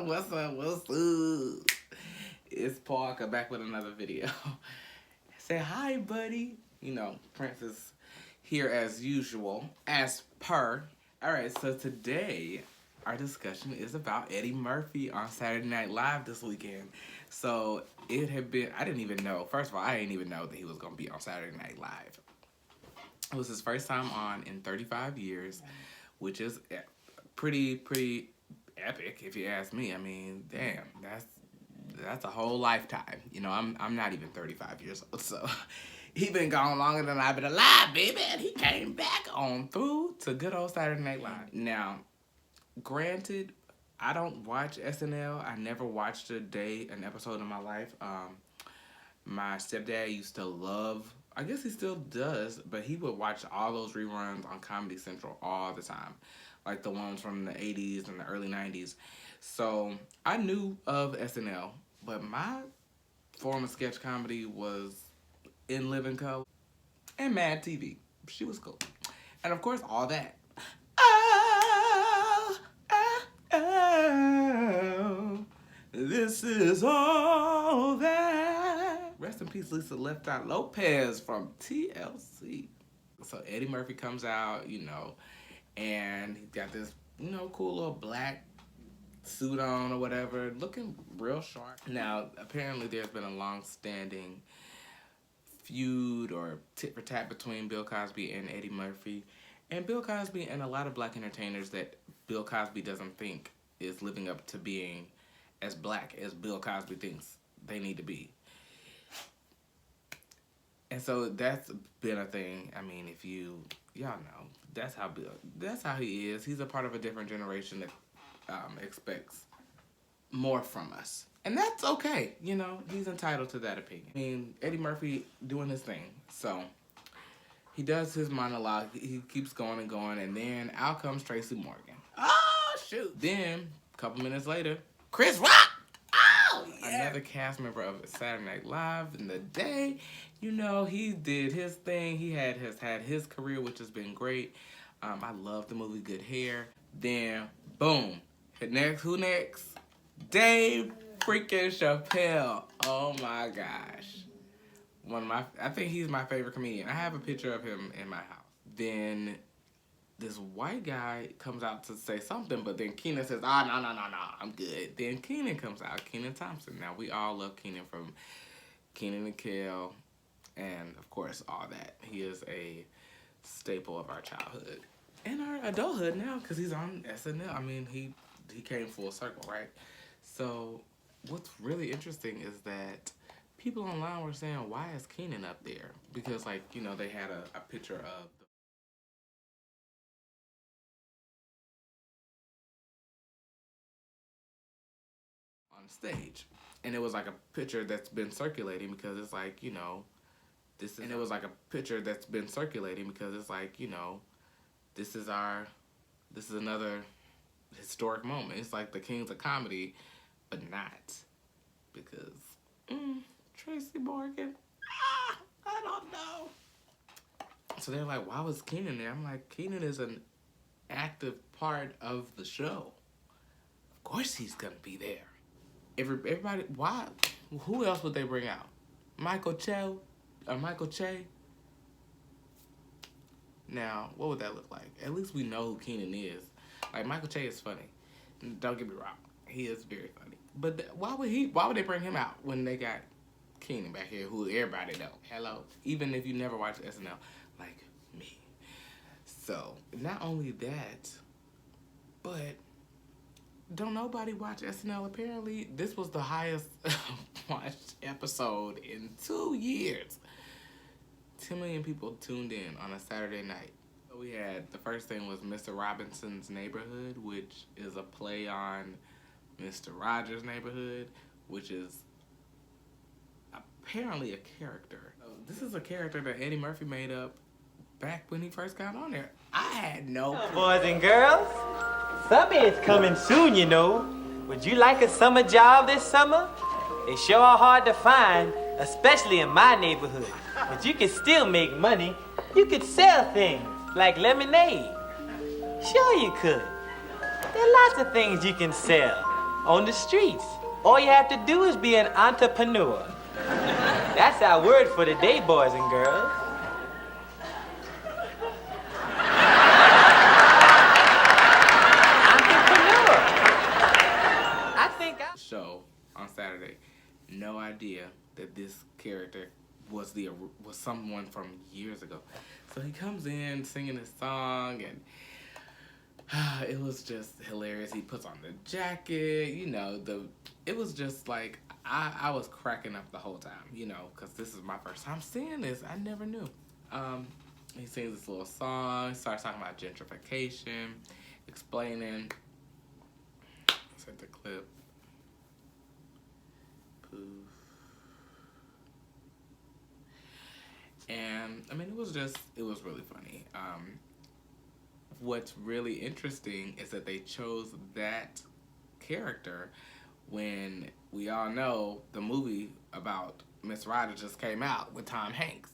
What's up? What's up? It's Parker back with another video. Say hi, buddy. You know, Prince is here as usual, as per. Alright, so today our discussion is about Eddie Murphy on Saturday Night Live this weekend. So it had been, I didn't even know, first of all, I didn't even know that he was going to be on Saturday Night Live. It was his first time on in 35 years, which is pretty epic if you ask me. I mean, damn, that's a whole lifetime. You know, I'm not even 35 years old, so he been gone longer than I've been alive, baby. And he came back on through to good old Saturday Night Live. Now, granted, I don't watch SNL. I never watched an episode in my life. My stepdad used to love, I guess he still does, but he would watch all those reruns on Comedy Central all the time. Like the ones from the 80s and the early 90s. So I knew of SNL, but my form of sketch comedy was In Living Co. and Mad TV. She was cool. And of course, all that. Oh, oh, oh, this is all that. Rest in peace, Lisa Left Eye Lopez from TLC. So Eddie Murphy comes out, you know, and he got this, you know, cool little black suit on or whatever, looking real sharp. Now, apparently there's been a long-standing feud or tit for tat between Bill Cosby and Eddie Murphy. And Bill Cosby and a lot of black entertainers that Bill Cosby doesn't think is living up to being as black as Bill Cosby thinks they need to be. And so that's been a thing. I mean, if y'all know, that's how he is. He's a part of a different generation that expects more from us. And that's okay, you know, he's entitled to that opinion. I mean, Eddie Murphy doing his thing. So he does his monologue, he keeps going and going, and then out comes Tracy Morgan. Oh, shoot. Then, a couple minutes later, Chris Rock! Oh, yeah. Another cast member of Saturday Night Live in the day. You know, he did his thing. He has had his career, which has been great. I love the movie Good Hair. Then, boom. Who next? Dave freaking Chappelle. Oh my gosh. I think he's my favorite comedian. I have a picture of him in my house. Then this white guy comes out to say something, but then Kenan says, no, I'm good. Then Kenan comes out, Kenan Thompson. Now, we all love Kenan from Kenan and Kel, and of course, all that. He is a staple of our childhood and our adulthood now, because he's on SNL. I mean, he came full circle, right? So what's really interesting is that people online were saying, why is Kenan up there? Because, like, you know, they had a picture of on stage, and it was like a picture that's been circulating because it's like, you know, this is another historic moment. It's like the Kings of Comedy, but not, because Tracy Morgan, I don't know. So they're like, why was Kenan there? I'm like, Kenan is an active part of the show. Of course he's gonna be there. Everybody, why? Who else would they bring out? Michael Che? Now, what would that look like? At least we know who Kenan is. Like, Michael Che is funny. Don't get me wrong. He is very funny. But why would they bring him out when they got Kenan back here, who everybody know? Hello? Even if you never watched SNL, like me. So, not only that, but don't nobody watch SNL. Apparently, this was the highest watched episode in 2 years. 10 million people tuned in on a Saturday night. So we had, the first thing was Mr. Robinson's Neighborhood, which is a play on Mr. Rogers' Neighborhood, which is apparently a character. So this is a character that Eddie Murphy made up back when he first got on there. I had no clue. Boys and girls, summer is coming soon, you know. Would you like a summer job this summer? They sure are hard to find, especially in my neighborhood. But you can still make money. You could sell things like lemonade. Sure you could. There are lots of things you can sell. on the streets. All you have to do is be an entrepreneur. That's our word for the day, boys and girls. Entrepreneur. I think I... Show on Saturday. No idea that this character was someone from years ago. So he comes in singing his song, and it was just hilarious. He puts on the jacket, it was just like, I was cracking up the whole time, because this is my first time seeing this. I never knew. He sings this little song, starts talking about gentrification, explaining. Let's hit the clip. Poof. And, it was really funny. What's really interesting is that they chose that character when we all know the movie about Miss Ryder just came out with Tom Hanks.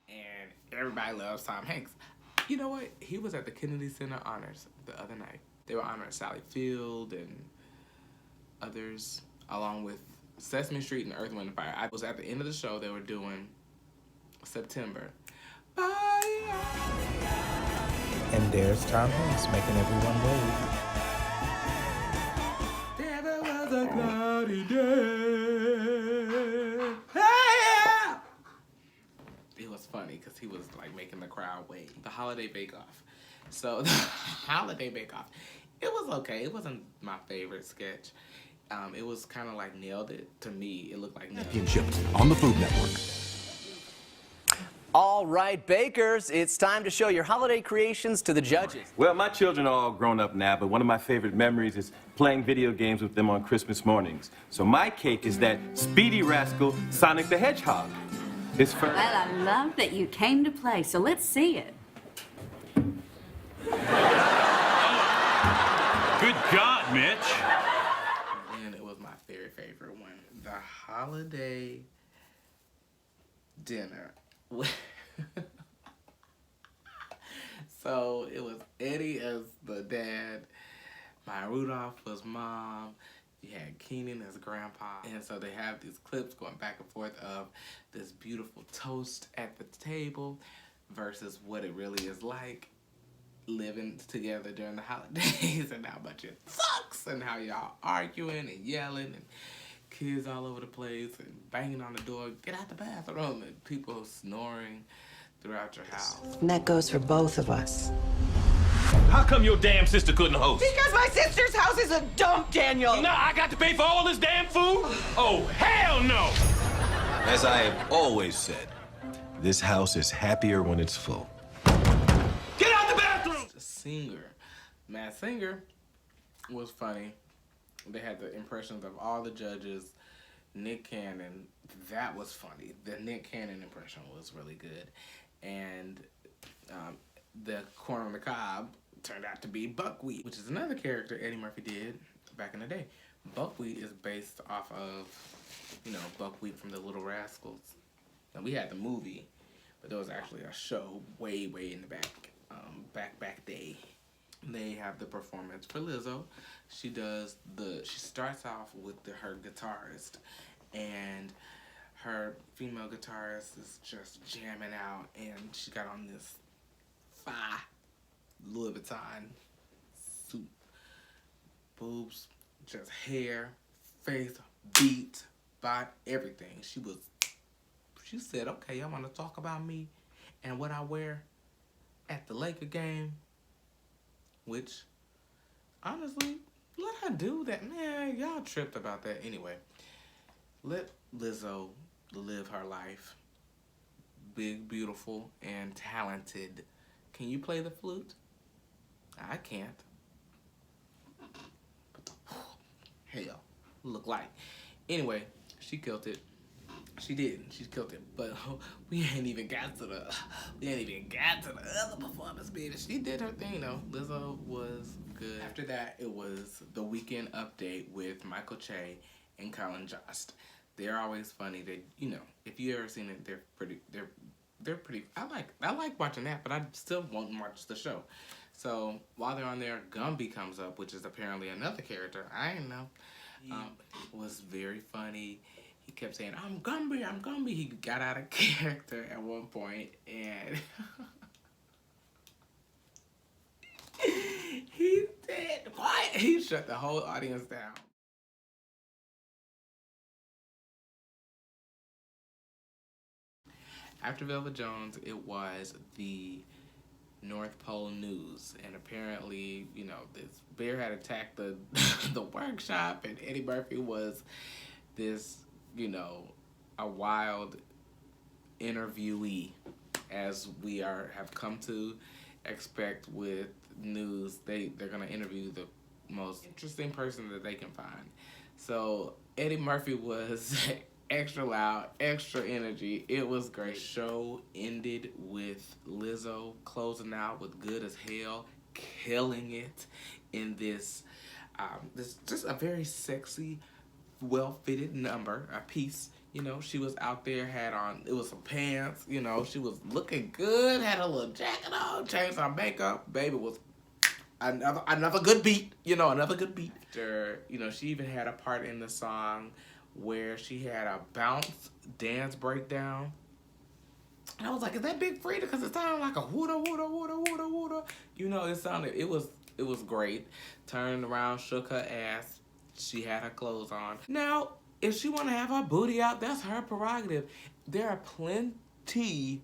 And everybody loves Tom Hanks. You know what? He was at the Kennedy Center Honors the other night. They were honoring Sally Field and others, along with Sesame Street and Earth, Wind & Fire. I was at the end of the show. They were doing September. And there's Tom Hanks making everyone wave. There was a cloudy day. Hey! It was funny because he was like making the crowd wave. The Holiday Bake Off. So the Holiday Bake Off, it was okay. It wasn't my favorite sketch. It was kind of like Nailed It. To me, it looked like Nailed It. On the Food Network. All right, bakers, it's time to show your holiday creations to the judges. Well, my children are all grown up now, but one of my favorite memories is playing video games with them on Christmas mornings. So my cake is that speedy rascal Sonic the Hedgehog. It's for... Well, I love that you came to play, so let's see it. Good God, Mitch. And it was my very favorite one. The holiday dinner. So it was Eddie as the dad, Maya Rudolph was mom, you had Keenan as grandpa, and so they have these clips going back and forth of this beautiful toast at the table versus what it really is like living together during the holidays and how much it sucks and how y'all arguing and yelling and kids all over the place and banging on the door, get out the bathroom, and people snoring throughout your house. And that goes for both of us. How come your damn sister couldn't host? Because my sister's house is a dump, Daniel! No, I got to pay for all this damn food? Oh, hell no! As I have always said, this house is happier when it's full. Get out the bathroom! The singer, Matt Singer, was funny. They had the impressions of all the judges. Nick Cannon, that was funny. The Nick Cannon impression was really good. And the corn on the cob turned out to be Buckwheat, which is another character Eddie Murphy did back in the day. Buckwheat is based off of, Buckwheat from the Little Rascals. And we had the movie, but there was actually a show way, way in the back day. They have the performance for Lizzo. She starts off with her guitarist, and her female guitarist is just jamming out, and she got on this Louis Vuitton suit, boobs, just hair, face, beat, body, everything. She said, okay, I want to talk about me and what I wear at the Laker game, which, honestly, let her do that. Man, y'all tripped about that. Anyway, let Lizzo live her life. Big, beautiful, and talented. Can you play the flute? I can't. But hell, look like. Anyway, she killed it. She did. She killed it. But we ain't even got to the other performance, baby. She did her thing, though. Lizzo was good. After that, it was the Weekend Update with Michael Che and Colin Jost. They're always funny. They, if you ever seen it, they're they're pretty. I like watching that, but I still won't watch the show. So while they're on there, Gumby comes up, which is apparently another character. I didn't know. Was very funny. He kept saying, "I'm Gumby, I'm Gumby." He got out of character at one point, and he said, "Quiet." He shut the whole audience down. After Velvet Jones, it was the North Pole News, and apparently, you know, this bear had attacked the the workshop, and Eddie Murphy was this, you know, a wild interviewee, as we have come to expect with news. They're gonna interview the most interesting person that they can find. So Eddie Murphy was extra loud, extra energy. It was great. The show ended with Lizzo closing out with "Good as Hell," killing it in this just a very sexy, well-fitted number, a piece. You know, she was out there, had on, it was some pants, you know, she was looking good, had a little jacket on, changed her makeup. Baby was another good beat, you know, another good beat. After, you know, she even had a part in the song where she had a bounce dance breakdown. And I was like, is that Big Frida? Because it sounded like a wooda, wooda, wooda, wooda, wooda. You know, it was great. Turned around, shook her ass. She had her clothes on. Now, if she want to have her booty out, that's her prerogative. There are plenty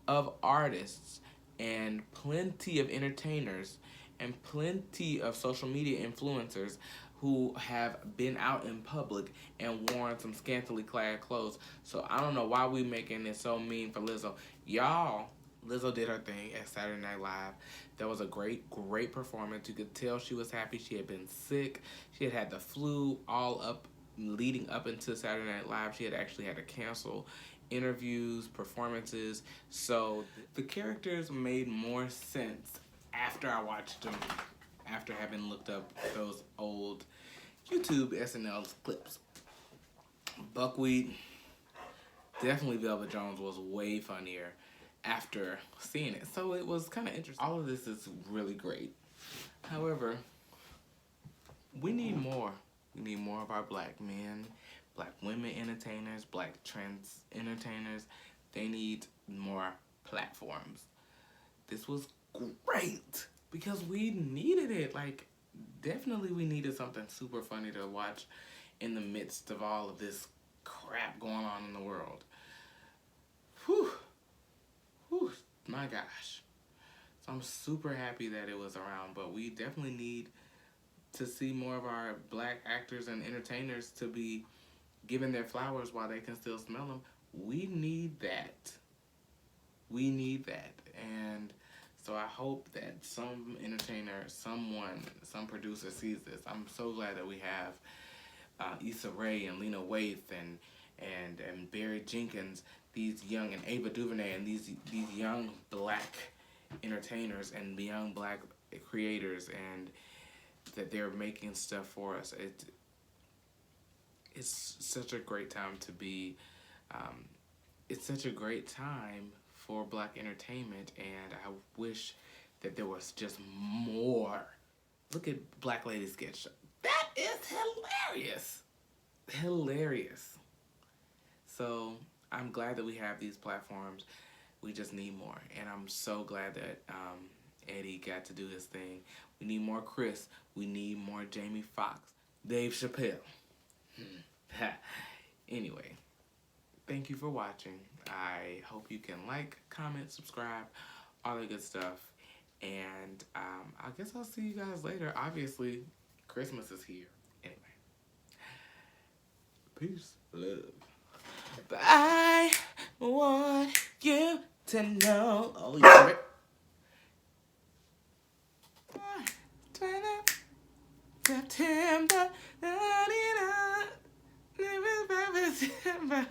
of artists and plenty of entertainers and plenty of social media influencers who have been out in public and worn some scantily clad clothes. So I don't know why we making it so mean for Lizzo. Y'all, Lizzo did her thing at Saturday Night Live. That was a great, great performance. You could tell she was happy. She had been sick. She had had the flu all up, leading up into Saturday Night Live. She had actually had to cancel interviews, performances. So the characters made more sense after I watched them, after having looked up those old YouTube SNL clips. Buckwheat, definitely Velvet Jones was way funnier after seeing it. So it was kind of interesting. All of this is really great. However, we need more. We need more of our black men, black women entertainers, black trans entertainers. They need more platforms. This was great because we needed it. Like, definitely we needed something super funny to watch in the midst of all of this crap going on in the world. Whew. Whew. My gosh. So I'm super happy that it was around, but we definitely need to see more of our black actors and entertainers to be given their flowers while they can still smell them. We need that. We need that. And so I hope that some entertainer, some producer sees this. I'm so glad that we have Issa Rae and Lena Waithe and Barry Jenkins, these young, and Ava DuVernay, and these young black entertainers and young black creators, and that they're making stuff for us. It's such a great time to be, it's such a great time for black entertainment, and I wish that there was just more. Look at Black Lady Sketch Show. That is hilarious. Hilarious. So I'm glad that we have these platforms. We just need more, and I'm so glad that Eddie got to do his thing. We need more Chris. We need more Jamie Foxx. Dave Chappelle. Anyway, thank you for watching. I hope you can like, comment, subscribe, all that good stuff. And I guess I'll see you guys later. Obviously, Christmas is here. Anyway. Peace. Love. But I want you to know. Oh, yeah. September, September.